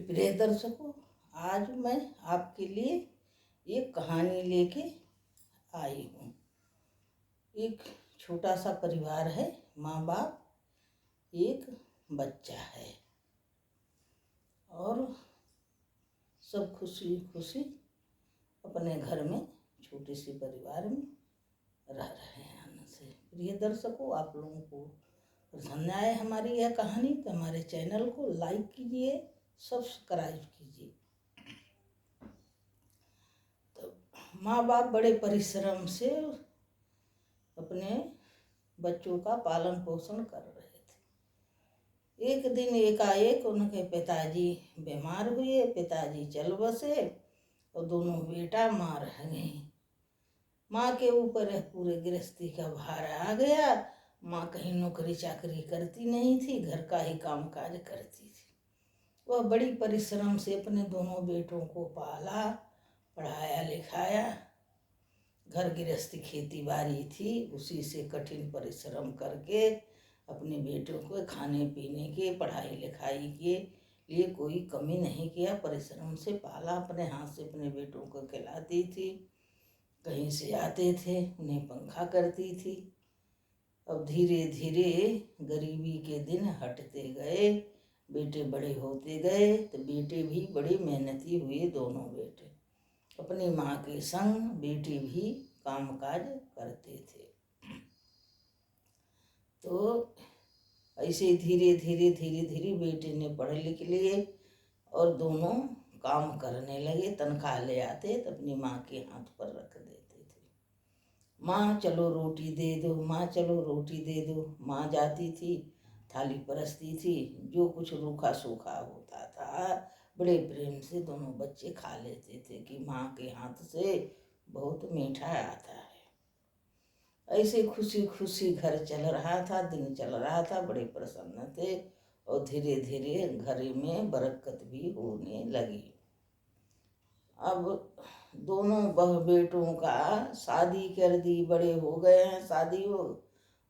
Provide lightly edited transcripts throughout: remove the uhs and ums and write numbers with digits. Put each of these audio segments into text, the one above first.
प्रिय दर्शकों, आज मैं आपके लिए एक कहानी लेके आई हूँ। एक छोटा सा परिवार है, माँ बाप, एक बच्चा है और सब खुशी खुशी अपने घर में छोटे से परिवार में रह रहे हैं आनंद से। प्रिय दर्शकों, आप लोगों को पसंद आए हमारी यह कहानी तो हमारे चैनल को लाइक कीजिए, सब्सक्राइब कीजिए। तो माँ बाप बड़े परिश्रम से अपने बच्चों का पालन पोषण कर रहे थे। एक दिन एकाएक उनके पिताजी बीमार हुए, पिताजी चल बसे और दोनों बेटा माँ रह गई। माँ के ऊपर पूरे गृहस्थी का भार आ गया। माँ कहीं नौकरी चाकरी करती नहीं थी, घर का ही काम काज करती थी। वह बड़ी परिश्रम से अपने दोनों बेटों को पाला, पढ़ाया लिखाया। घर गृहस्थी खेती बाड़ी थी, उसी से कठिन परिश्रम करके अपने बेटों को खाने पीने के, पढ़ाई लिखाई के लिए कोई कमी नहीं किया। परिश्रम से पाला, अपने हाथ से अपने बेटों को खिलाती थी। कहीं से आते थे उन्हें पंखा करती थी। अब धीरे धीरे गरीबी के दिन हटते गए, बेटे बड़े होते गए तो बेटे भी बड़े मेहनती हुए। दोनों बेटे अपनी माँ के संग बेटे भी कामकाज करते थे। तो ऐसे धीरे धीरे बेटे ने पढ़ लिख लिए और दोनों काम करने लगे। तनख्वाह ले आते तो अपनी माँ के हाथ पर रख देते थे। माँ चलो रोटी दे दो, माँ चलो रोटी दे दो। माँ जाती थी, थाली परसती थी, जो कुछ रूखा सूखा होता था बड़े प्रेम से दोनों बच्चे खा लेते थे कि माँ के हाथ से बहुत मीठा आता है। ऐसे खुशी खुशी घर चल रहा था, दिन चल रहा था, बड़े प्रसन्न थे और धीरे धीरे घर में बरकत भी होने लगी। अब दोनों बेटों का शादी कर दी, बड़े हो गए हैं, शादी हो,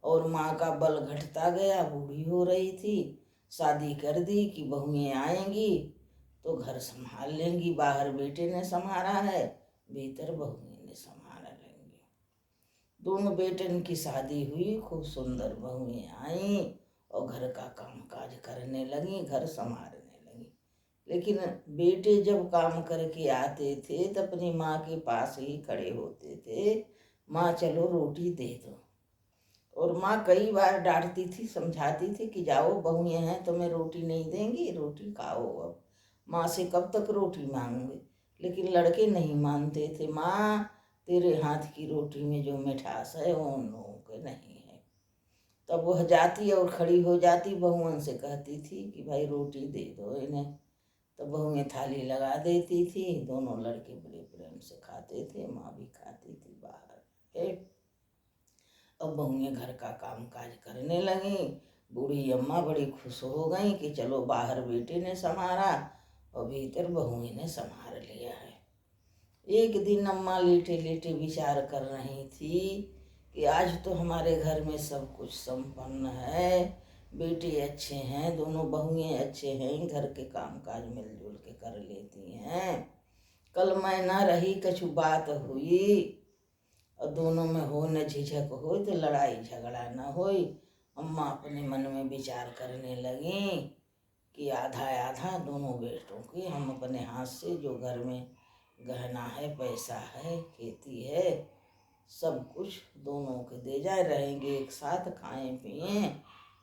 और माँ का बल घटता गया, बूढ़ी हो रही थी। शादी कर दी कि बहुएं आएंगी तो घर संभाल लेंगी। बाहर बेटे ने संभाला है, भीतर बहुएं ने संभाल लेंगी। दोनों बेटन की शादी हुई, खूब सुंदर बहुएं आई और घर का कामकाज करने लगी, घर संभालने लगी। लेकिन बेटे जब काम करके आते थे तो अपनी माँ के पास ही खड़े होते थे, माँ चलो रोटी दे दो। और माँ कई बार डांटती थी, समझाती थी कि जाओ बहुएं हैं तुम्हें रोटी नहीं देंगी, रोटी खाओ। अब माँ से कब तक रोटी मांगोगे। लेकिन लड़के नहीं मानते थे। माँ तेरे हाथ की रोटी में जो मिठास है वो उन लोगों के नहीं है। तब वह जाती और खड़ी हो जाती, बहुओं से कहती थी कि भाई रोटी दे दो इन्हें। तो बहुएं थाली लगा देती थी, दोनों लड़के बड़े प्रेम से खाते थे, माँ भी खाती थी बाहर। अब बहुएं घर का काम काज करने लगी। बूढ़ी अम्मा बड़ी खुश हो गई कि चलो बाहर बेटे ने संभाला और भीतर बहुएं ने संभाल लिया है। एक दिन अम्मा लेटे लेटे विचार कर रही थी कि आज तो हमारे घर में सब कुछ संपन्न है, बेटे अच्छे हैं, दोनों बहुएं अच्छे हैं, घर के काम काज मिलजुल के कर लेती हैं। कल मैं न रही, कछु बात हुई और दोनों में हो न झिझक हो तो लड़ाई झगड़ा न होई। अम्मा अपने मन में विचार करने लगी कि आधा आधा दोनों बेटों की हम अपने हाथ से जो घर में गहना है, पैसा है, खेती है, सब कुछ दोनों के दे जाए, रहेंगे एक साथ, खाएं पिएं,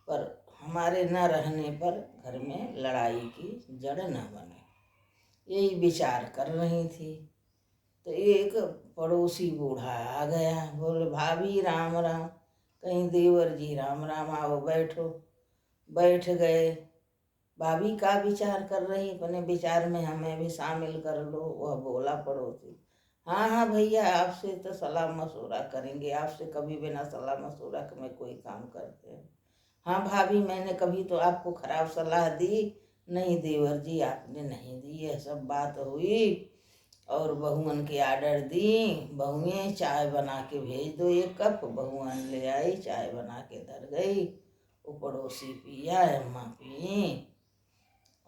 पर हमारे न रहने पर घर में लड़ाई की जड़ न बने। यही विचार कर रही थी तो एक पड़ोसी बूढ़ा आ गया। बोले भाभी राम राम। कहीं देवर जी राम राम, आओ बैठो। बैठ गए। भाभी का विचार कर रही, अपने विचार में हमें भी शामिल कर लो। वह बोला पड़ोसी, हाँ हाँ भैया, आपसे तो सलाह मशूरा करेंगे, आपसे कभी बिना सलाह मशूरा के मैं कोई काम करते हैं। हाँ भाभी, मैंने कभी तो आपको खराब सलाह दी नहीं देवर जी, आपने नहीं दी। यह सब बात हुई और बहुअन के आर्डर दी। बहुएं चाय बना के भेज दो 1 कप। बहुअन ले आई, चाय बना के धर गई। वो पड़ोसी पिया, अम्मा पी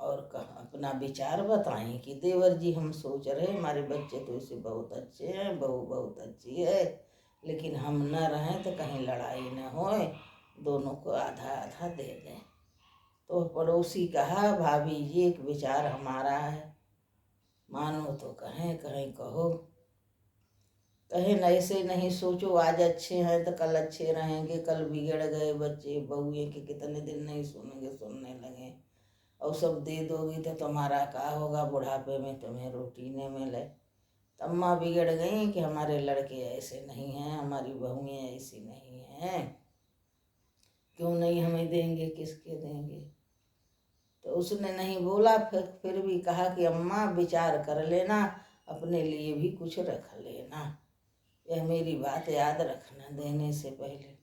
और अपना विचार बताएं कि देवर जी हम सोच रहे हमारे बच्चे तो इसे बहुत अच्छे हैं, बहू बहुत अच्छी है, लेकिन हम न रहें तो कहीं लड़ाई न होए, दोनों को आधा आधा दे दें। तो पड़ोसी कहा भाभी जी एक विचार हमारा है, मानो तो कहें कहीं कहो। कहे न ऐसे नहीं सोचो, आज अच्छे हैं तो कल अच्छे रहेंगे, कल बिगड़ गए बच्चे बहुए के कितने दिन नहीं सुनेंगे, सुनने लगे और सब दे दोगी तो तुम्हारा क्या होगा, बुढ़ापे में तुम्हें रोटी नहीं मिले। अम्मा बिगड़ गई कि हमारे लड़के ऐसे नहीं हैं, हमारी बहुएं ऐसी नहीं हैं, क्यों नहीं हमें देंगे, किसके देंगे। तो उसने नहीं बोला, फिर भी कहा कि अम्मा विचार कर लेना, अपने लिए भी कुछ रख लेना, यह मेरी बात याद रखना देने से पहले।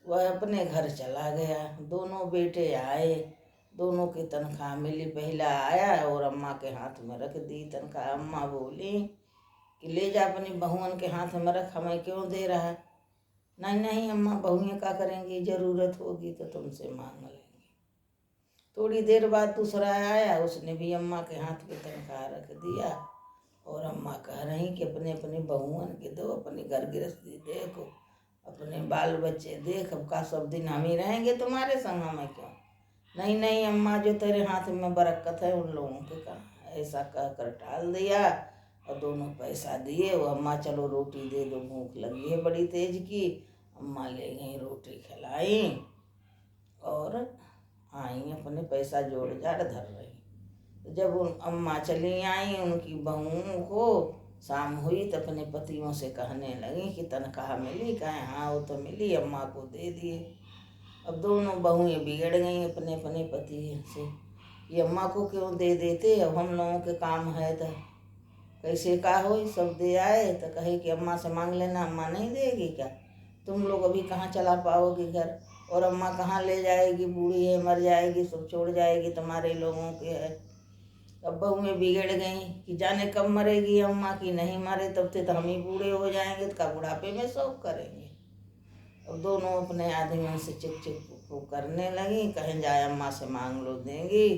वह अपने घर चला गया। दोनों बेटे आए, दोनों की तनख्वाह मिली। पहला आया और अम्मा के हाथ में रख दी तनख्वाह। अम्मा बोली कि ले जा अपनी बहुओं के हाथ में रख, हमें क्यों दे रहा है। नहीं नहीं अम्मा, बहुएं क्या करेंगी, ज़रूरत होगी तो तुमसे मांग लेंगे। थोड़ी देर बाद दूसरा आया, उसने भी अम्मा के हाथ में तनख्वाह रख दिया और अम्मा कह रही कि अपने अपने बहुओं के दो, अपनी घर गृहस्थी देखो, अपने बाल बच्चे देख, अब का सब दिन हम ही रहेंगे तुम्हारे संग, हमें क्यों। नहीं नहीं अम्मा, जो तेरे हाथ में बरकत है उन लोगों के कहाँ। ऐसा कह कर टाल दिया और दोनों पैसा दिए। वो अम्मा चलो रोटी दे दो, भूख लगी है बड़ी तेज की। अम्मा ले गई, रोटी खिलाई और आई, अपने पैसा जोड़ जाड़ धर रही। तो जब उन अम्मा चली आई, उनकी बहुओं को शाम हुई तो अपने पतियों से कहने लगी कि तनख्वाह मिली। कहें हाँ वो तो मिली, अम्मा को दे दिए। अब दोनों बहुएं बिगड़ गई अपने अपने पति से, ये अम्मा को क्यों दे देते, अब हम लोगों के काम है तो कैसे का हो। सब दे आए तो कहे कि अम्मा से मांग लेना, अम्मा नहीं देगी क्या, तुम लोग अभी कहाँ चला पाओगे घर, और अम्मा कहाँ ले जाएगी, बूढ़ी है, मर जाएगी, सब छोड़ जाएगी, तुम्हारे लोगों के है। अब बहुएं बिगड़ गई कि जाने कब मरेगी अम्मा, की नहीं मरे तब से तो हम ही बूढ़े हो जाएंगे, तो का बुढ़ापे में शौक करेंगे। अब दोनों अपने आदमियों से चिक चिक करने लगी, कहीं जाए अम्मा से मांग लो देंगी।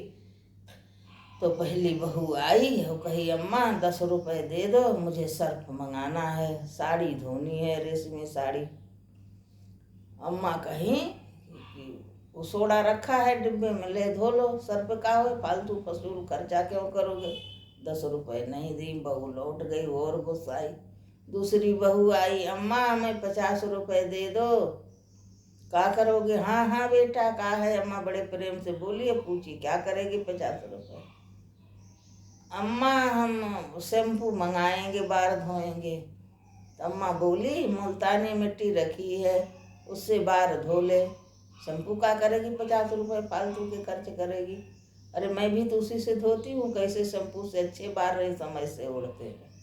तो पहली बहू आई और कही अम्मा 10 रुपए दे दो, मुझे सर्फ मंगाना है, साड़ी धोनी है, रेशमी साड़ी। अम्मा कहीं कि वो सोडा रखा है डिब्बे में, ले धो लो, सर्फ का हो, फालतू फसूल खर्चा क्यों करोगे। 10 रुपए नहीं दी, बहू लौट गई और गुस्साई। दूसरी बहू आई, अम्मा हमें 50 रुपए दे दो, क्या करोगे। हाँ हाँ बेटा का है, अम्मा बड़े प्रेम से बोली। पूछी क्या करेगी 50 रुपए। अम्मा हम शैम्पू मंगाएंगे, बाल धोएंगे। तो अम्मा बोली मुल्तानी मिट्टी रखी है, उससे बाल धो ले, शैम्पू का करेगी 50 रुपए फालतू के खर्च करेगी। अरे मैं भी तो उसी से धोती हूँ, कैसे शैम्पू से अच्छे बाल रहे समय से उड़ते हैं।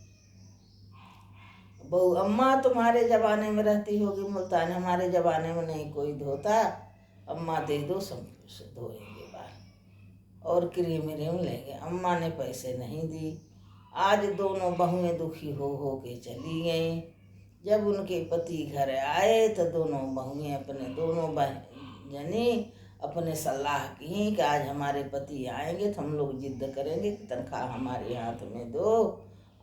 बहू अम्मा तुम्हारे ज़माने में रहती होगी मुल्तान, हमारे ज़माने में नहीं कोई धोता, अम्मा दे दो शैम्पू से धोएंगे बाल और क्रीम व्रीम लेंगे। अम्मा ने पैसे नहीं दी। आज दोनों बहुएं दुखी हो के चली गईं। जब उनके पति घर आए तो दोनों बहुएं अपने दोनों जनी अपने सलाह की कि आज हमारे पति आएंगे तो हम लोग जिद्द करेंगे कि तनख्वाह हमारे हाथ में दो,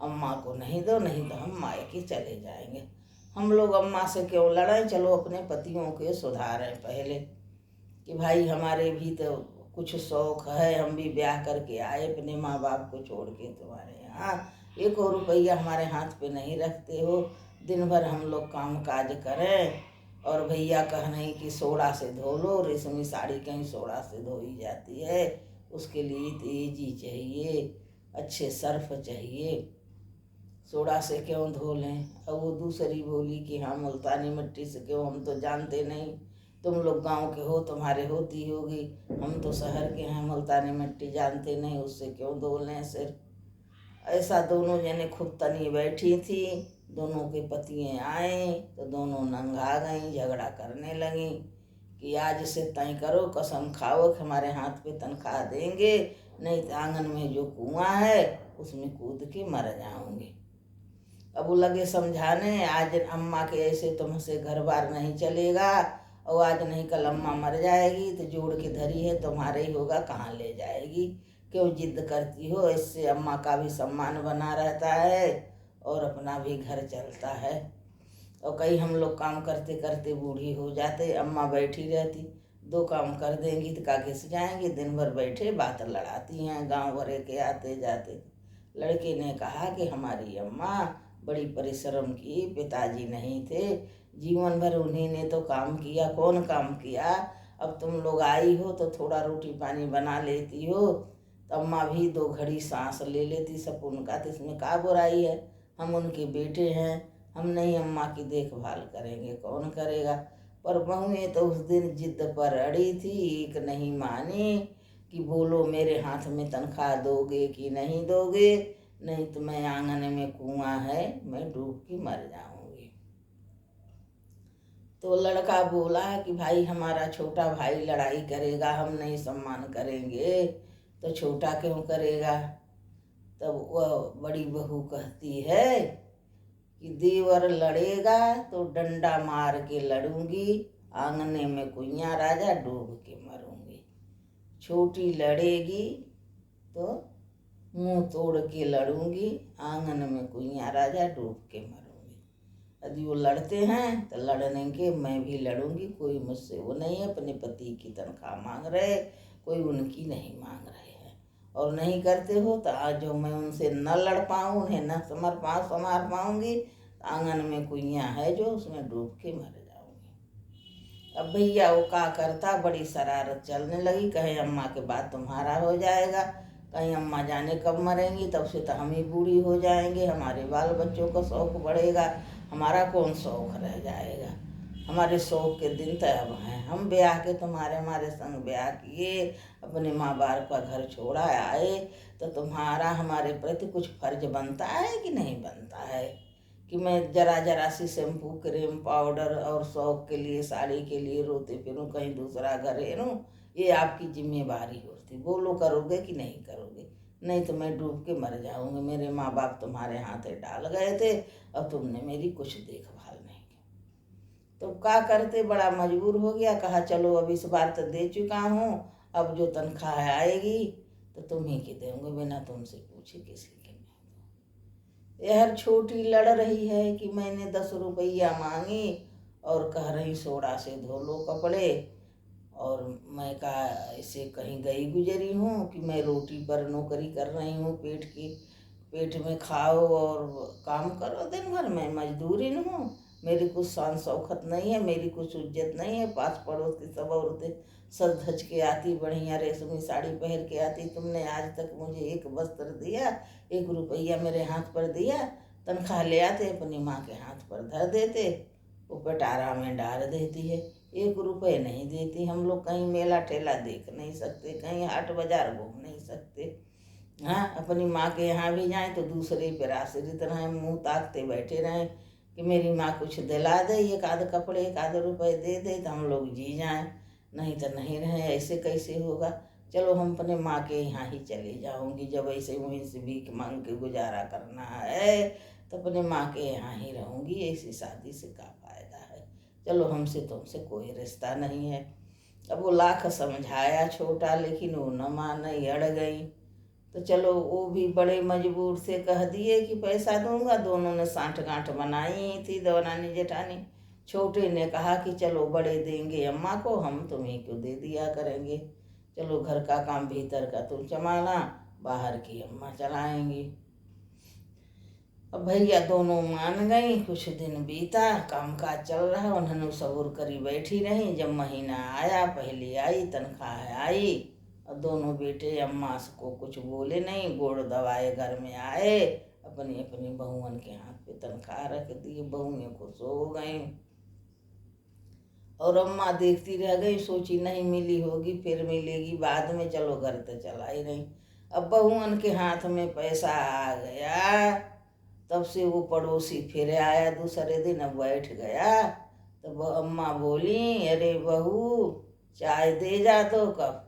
अम्मा को नहीं दो, नहीं तो हम मायके चले जाएंगे। हम लोग अम्मा से क्यों लड़ें, चलो अपने पतियों के सुधारें पहले कि भाई हमारे भी तो कुछ शौक है, हम भी ब्याह करके आए अपने माँ बाप को छोड़ के तुम्हारे यहाँ, 1 रुपया हमारे हाथ पे नहीं रखते हो, दिन भर हम लोग काम काज करें और भैया कह नहीं कि सोडा से धो लो, रेशमी साड़ी कहीं सोडा से धोई जाती है, उसके लिए तेजी चाहिए, अच्छे सर्फ चाहिए, सोडा से क्यों धो लें। और वो दूसरी बोली कि हाँ मुल्तानी मिट्टी से क्यों, हम तो जानते नहीं, तुम लोग गांव के हो, तुम्हारे होती होगी, हम तो शहर के हैं, मुल्तानी मिट्टी जानते नहीं, उससे क्यों धो लें सिर्फ। ऐसा दोनों जने खूब तनी बैठी थी। दोनों के पतिएं आए तो दोनों नंगा गईं, झगड़ा करने लगी कि आज से तय करो, कसम खाओ कि हमारे हाथ पे तनख्वाह देंगे, नहीं तो आंगन में जो कुआं है उसमें कूद के मर जाओगे। अब वो लगे समझाने, आज अम्मा के ऐसे तुमसे घर बार नहीं चलेगा, और आज नहीं कल अम्मा मर जाएगी तो जोड़ के धरी है तुम्हारे ही होगा, कहाँ ले जाएगी, क्यों जिद करती हो? इससे अम्मा का भी सम्मान बना रहता है और अपना भी घर चलता है। और कई हम लोग काम करते करते बूढ़ी हो जाते, अम्मा बैठी रहती, 2 काम कर देंगी तो का घिस जाएंगी, दिन भर बैठे बात लड़ाती हैं गांव भरे के आते जाते। लड़के ने कहा कि हमारी अम्मा बड़ी परिश्रम की, पिताजी नहीं थे, जीवन भर उन्हीं ने तो काम किया, कौन काम किया? अब तुम लोग आई हो तो थोड़ा रोटी पानी बना लेती हो, तो अम्मा भी 2 घड़ी सांस ले लेती, सब उनका, तो इसमें क्या बुराई है? हम उनके बेटे हैं, हम नहीं अम्मा की देखभाल करेंगे, कौन करेगा? पर बहुएं तो उस दिन जिद पर अड़ी थी, एक नहीं मानी कि बोलो मेरे हाथ में तनख्वाह दोगे कि नहीं दोगे, नहीं तो मैं आंगन में कुआं है, मैं डूब के मर जाऊंगी। तो लड़का बोला कि भाई हमारा छोटा भाई लड़ाई करेगा, हम नहीं सम्मान करेंगे, तो छोटा क्यों करेगा? तब वह बड़ी बहू कहती है कि देवर लड़ेगा तो डंडा मार के लड़ूंगी, आंगने में कुइयां राजा डूब के मरूंगी। छोटी लड़ेगी तो मुंह तोड़ के लड़ूंगी, आंगन में कुइयां राजा डूब के मरूंगी। यदि वो लड़ते हैं तो लड़ने के, मैं भी लड़ूंगी, कोई मुझसे वो नहीं है, अपने पति की तनख्वाह मांग रहे, कोई उनकी नहीं मांग रहे हैं, और नहीं करते हो तो आज जो मैं उनसे न लड़ पाऊँ, उन्हें न संवार पाऊंगी, तो आंगन में कुइयां है जो उसमें डूब के मर जाऊंगी। अब भैया वो का करता, बड़ी शरारत चलने लगी, कहे अम्मा के बाद तुम्हारा हो जाएगा, कहीं अम्मा जाने कब मरेंगी, तब से तो हम ही बूढ़ी हो जाएंगे, हमारे बाल बच्चों का शौक बढ़ेगा, हमारा कौन शौक रह जाएगा? हमारे शौक के दिन तो अब हैं, हम ब्याह के तुम्हारे हमारे संग ब्याह किए, अपने माँ बाप का घर छोड़ा आए, तो तुम्हारा हमारे प्रति कुछ फर्ज बनता है कि नहीं बनता है? कि मैं जरा जरा सी शैम्पू क्रीम पाउडर और शौक के लिए, साड़ी के लिए रोते फिरूं, कहीं दूसरा घर हेरूं, ये आपकी जिम्मेवारी होती। बोलो करोगे कि नहीं करोगे? नहीं तो मैं डूब के मर जाऊंगी, मेरे माँ बाप तुम्हारे हाथे डाल गए थे, अब तुमने मेरी कुछ देखभाल नहीं की। तो क्या करते, बड़ा मजबूर हो गया, कहा चलो अब इस बार तो दे चुका हूँ, अब जो तनख्वाह आएगी तो तुम्ही की दूंगी, बिना तुमसे पूछे किसी की नहीं। यह छोटी लड़ रही है कि मैंने 10 रुपया मांगी और कह रही सोडा से धो लो कपड़े, और मैं कहा ऐसे कहीं गई गुजरी हूँ कि मैं रोटी पर नौकरी कर रही हूँ, पेट में खाओ और काम करो, दिन भर मैं मजदूरी हूँ, मेरी कुछ शान शौकत नहीं है, मेरी कुछ इज्जत नहीं है, पास पड़ोस की सब औरतें सज धज के आती, बढ़िया रेशमी साड़ी पहन के आती, तुमने आज तक मुझे एक वस्त्र दिया, 1 रुपया मेरे हाथ पर दिया? तनख्वाह ले आते अपनी माँ के हाथ पर धर देते, वो पटारा में डाल देती है, 1 रुपये नहीं देती। हम लोग कहीं मेला ठेला देख नहीं सकते, कहीं हाट बाजार घूम नहीं सकते, हाँ अपनी माँ के यहाँ भी जाएं तो दूसरे पर आश्रित रहें, मुँह ताकते बैठे रहें कि मेरी माँ कुछ दिला दे, 1 आध कपड़े 1 आध रुपये दे दे तो हम लोग जी जाएं, नहीं तो नहीं रहे। ऐसे कैसे होगा? चलो हम अपने माँ के यहाँ ही चले जाऊँगी, जब ऐसे वहीं से भीख मांग के गुजारा करना है तो अपने माँ के यहाँ ही रहूँगी, ऐसी शादी से क्या फायदा है? चलो हमसे तुमसे कोई रिश्ता नहीं है। अब वो लाख समझाया छोटा, लेकिन वो न माने, अड़ गई। तो चलो वो भी बड़े मजबूर से कह दिए कि पैसा दूंगा। दोनों ने साठ गांठ बनाई थी, दौरानी जेठानी। छोटे ने कहा कि चलो बड़े देंगे अम्मा को, हम तुम्हें क्यों दे दिया करेंगे, चलो घर का काम भीतर का तुम संभालना, बाहर की अम्मा चलाएंगी। अब भैया दोनों मान गई। कुछ दिन बीता, काम काज चल रहा, उन्होंने सब्र करी बैठी रही। जब महीना आया, पहले आई तनख्वाह आई, और दोनों बेटे अम्मा को कुछ बोले नहीं, गोड़ दबाए घर में आए, अपनी अपनी बहुअन के हाथ पे तनख्वाह रख दी। बहुएं खुश हो गई और अम्मा देखती रह गई, सोची नहीं मिली होगी, फिर मिलेगी बाद में, चलो घर तो चला ही नहीं। अब बहुअन के हाथ में पैसा आ गया, तब से वो पड़ोसी फिर आया दूसरे दिन, अब बैठ गया। तो अम्मा बोली, अरे बहू चाय दे जा दो कप।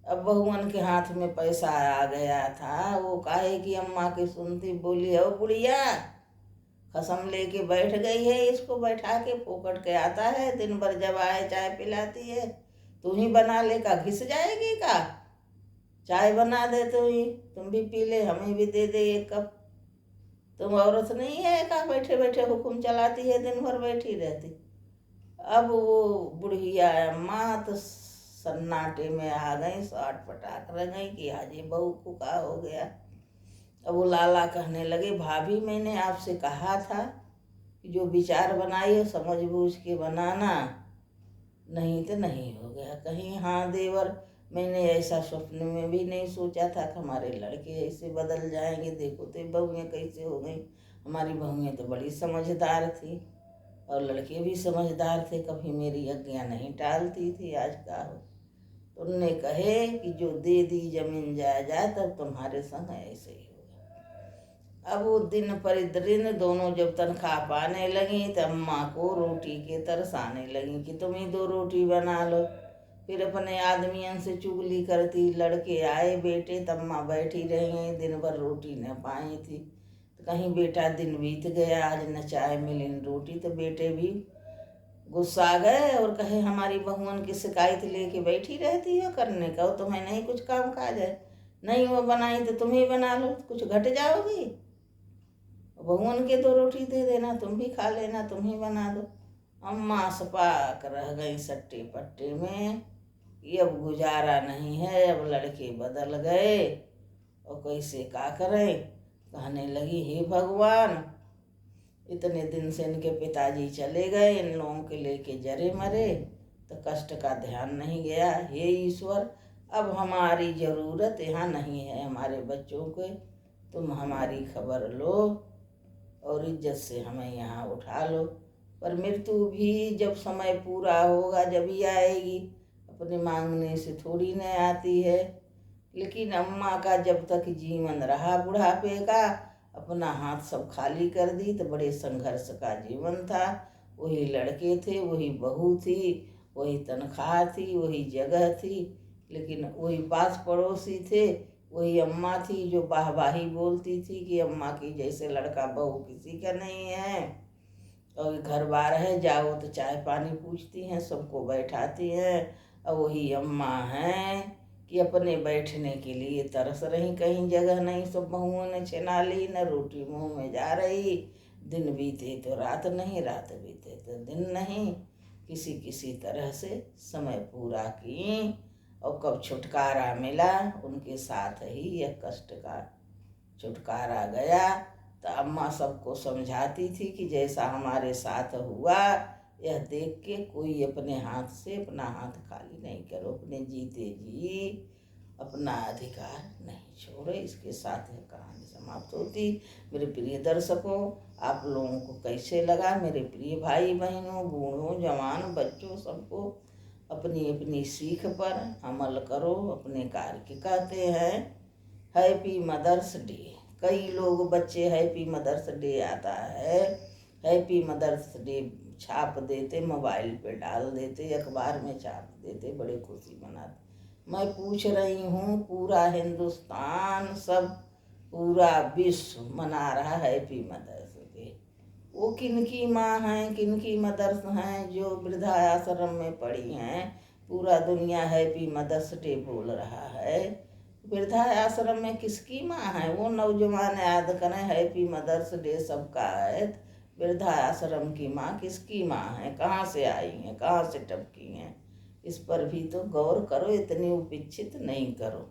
अब बहुअन के हाथ में पैसा आ गया था, वो काहे कि अम्मा की सुनती, बोली हो बुढ़िया, कसम लेके बैठ गई है, इसको बैठा के फोकट के आता है, दिन भर जब आए चाय पिलाती है, तू ही बना ले का घिस जाएगी का? चाय बना दे तुम भी पी ले, हमें भी दे दे 1 कप। तुम औरत नहीं है का बैठे बैठे हुक्म चलाती है, दिन भर बैठी रहती। अब वो बुढ़िया अम्मा तो सन्नाटे में आ गई, साट पटाक रह गई कि आज ये बहू को का हो गया। अब वो लाला कहने लगे, भाभी मैंने आपसे कहा था कि जो विचार बनाई हो समझ बूझ के बनाना, नहीं तो नहीं हो गया कहीं। हाँ देवर, मैंने ऐसा स्वप्न में भी नहीं सोचा था कि हमारे लड़के ऐसे बदल जाएंगे। देखो तो बहुएं कैसे हो गई। हमारी बहुएं तो बड़ी समझदार थी और लड़के भी समझदार थे, कभी मेरी आज्ञा नहीं टालती थी। आज का हो तो उनने कहे कि जो दे दी जमीन जायदाद, तब तुम्हारे संग ऐसे ही होगा। अब वो दिन पर दिन दोनों जब तनख्वाह पाने लगी तो अम्मा को रोटी के तरस आने लगी कि तुम ही 2 रोटी बना लो। फिर अपने आदमियों से चुगली करती। लड़के आए बेटे, तब अम्मा बैठी रही, दिन भर रोटी न पाई थी। तो कहीं बेटा दिन बीत गया, आज न चाय मिली न रोटी, तो बेटे भी गुस्सा आ गए और कहे, हमारी बहुअन की शिकायत लेके बैठी रहती हो, करने का तुम्हें नहीं कुछ काम काज है, नहीं वो बनाई तो तुम ही बना लो, कुछ घट जाओगी। बहुअन के 2 रोटी दे देना, तुम भी खा लेना, तुम ही बना दो। अम्मा सपाक रह गई सट्टे पट्टे में। ये अब गुजारा नहीं है, अब लड़के बदल गए और कैसे का करें। कहने लगी, हे भगवान, इतने दिन से इनके पिताजी चले गए, इन लोगों के लेके जरे मरे तो कष्ट का ध्यान नहीं गया। हे ईश्वर, अब हमारी ज़रूरत यहाँ नहीं है हमारे बच्चों के, तुम हमारी खबर लो और इज्जत से हमें यहाँ उठा लो। पर मृत्यु भी जब समय पूरा होगा जब ही आएगी, अपने मांगने से थोड़ी न आती है। लेकिन अम्मा का जब तक जीवन रहा बुढ़ापे का, अपना हाथ सब खाली कर दी। तो बड़े संघर्ष का जीवन था। वही लड़के थे, वही बहू थी, वही तनख्वाह थी, वही जगह थी, लेकिन वही पास पड़ोसी थे। वही अम्मा थी जो वाहवाही बोलती थी कि अम्मा की जैसे लड़का बहू किसी का नहीं है। और घर बार है, जाओ तो चाय पानी पूछती हैं, सबको बैठाती हैं। और वही अम्मा हैं कि अपने बैठने के लिए तरस रही, कहीं जगह नहीं, सब बहुओं ने छिना ली, न रोटी मुंह में जा रही। दिन बीते तो रात नहीं, रात बीते तो दिन नहीं, किसी किसी तरह से समय पूरा की। और कब छुटकारा मिला, उनके साथ ही यह कष्ट का छुटकारा गया। तो अम्मा सबको समझाती थी कि जैसा हमारे साथ हुआ, यह देख के कोई अपने हाथ से अपना हाथ खाली नहीं करो, अपने जीते जी अपना अधिकार नहीं छोड़ो। इसके साथ यह कहानी समाप्त होती। मेरे प्रिय दर्शकों, आप लोगों को कैसे लगा? मेरे प्रिय भाई बहनों, बूढ़ों जवान बच्चों, सबको अपनी अपनी सीख पर अमल करो। अपने कार्य के कहते हैं हैप्पी मदर्स डे। कई लोग बच्चे हैप्पी मदर्स डे आता है, हैप्पी मदर्स डे छाप देते, मोबाइल पे डाल देते, अखबार में छाप देते, बड़े खुशी मनाते। मैं पूछ रही हूँ, पूरा हिंदुस्तान, सब पूरा विश्व मना रहा है हैप्पी मदर्स डे। वो किनकी माँ हैं, किनकी मदर्स हैं जो वृद्धाश्रम में पड़ी हैं? पूरा दुनिया हैप्पी मदर्स डे बोल रहा है। वृद्धाश्रम में किसकी माँ है? वो नौजवान याद करें, हैप्पी मदर्स डे सबका है। वृद्धाश्रम की माँ किसकी माँ है? कहाँ से आई हैं, कहाँ से टपकी हैं? इस पर भी तो गौर करो, इतनी उपेक्षित नहीं करो।